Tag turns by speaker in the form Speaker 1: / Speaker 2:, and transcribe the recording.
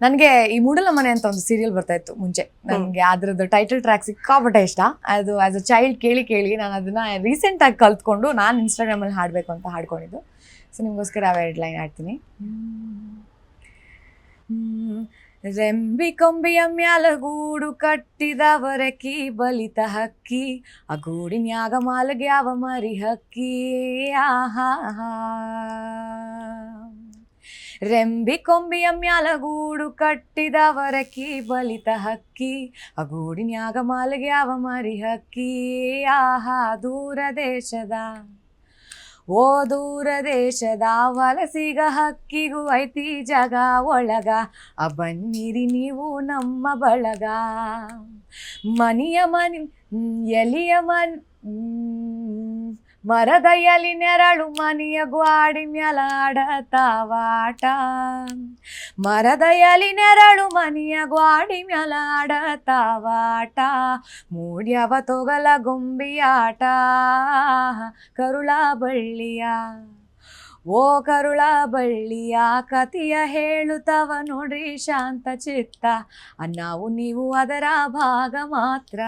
Speaker 1: ನನಗೆ ಈ ಮೂಡಲ ಮನೆ ಅಂತ ಒಂದು ಸೀರಿಯಲ್ ಬರ್ತಾ ಇತ್ತು ಮುಂಚೆ. ನನಗೆ ಅದ್ರದ್ದು ಟೈಟಲ್ ಟ್ರ್ಯಾಕ್ ಸಿಕ್ಕಾಪಟ್ಟೆ ಇಷ್ಟ. ಅದು ಆಸ್ ಅ ಚೈಲ್ಡ್ ಕೇಳಿ ನಾನು ಅದನ್ನ ರೀಸೆಂಟಾಗಿ ಕಲ್ತ್ಕೊಂಡು ನಾನು ಇನ್ಸ್ಟಾಗ್ರಾಮಲ್ಲಿ ಹಾಡಬೇಕು ಅಂತ ಹಾಡ್ಕೊಂಡಿದ್ದು. ಸೊ ನಿಮಗೋಸ್ಕರ ಆ ಲೈನ್ ಹಾಡ್ತೀನಿ. ರೆಂಬಿ ಕೊಂಬಿಯ ಮ್ಯಾಲ ಗೂಡು ಕಟ್ಟಿದವರಕಿ ಬಲಿತ ಹಕ್ಕಿ, ಆ ಗೂಡಿನ್ಯಾಗ ಮಾಲಗ್ಯಾವ ಮರಿ ಹಕ್ಕಿ. ಆಹಾ ರೆಂಬಿ ಕೊಂಬಿಯ ಮ್ಯಾಲ ಗೂಡು ಕಟ್ಟಿದವರಕಿ ಬಲಿತ ಹಕ್ಕಿ, ಆ ಗೂಡಿನ್ಯಾಗ ಮಾಲಗ್ಯಾವ ಮರಿ ಹಕ್ಕಿ. ಆಹಾ ದೂರ ದೇಶದ ವಲಸಿಗ ಹಕ್ಕಿಗೂ ಐತಿ ಜಗ ಒಳಗ, ಆ ಬನ್ನಿರಿ ನೀವು ನಮ್ಮ ಬಳಗ. ಎಲಿಯ ಮರದ ಎಲಿ ನೆರಳು ಮನೆಯ ಗ್ವಾಡಿ ಮ್ಯಾಲ ಆಡತಾವಾಟ, ಮರದ ಎಲಿ ನೆರಳು ಮನೆಯ ಗ್ವಾಡಿ ಮ್ಯಾಲ ಆಡತಾವಾಟ. ಮೂಡ್ಯವ ತೊಗಲ ಗೊಂಬಿಯಾಟ ಕರುಳ ಬಳ್ಳಿಯ, ಓ ಕರುಳ ಬಳ್ಳಿಯ ಕತಿಯ ಹೇಳುತ್ತವ ನೋಡ್ರಿ ಶಾಂತ ಚಿತ್ತ, ನಾವು ನೀವು ಅದರ ಭಾಗ ಮಾತ್ರ.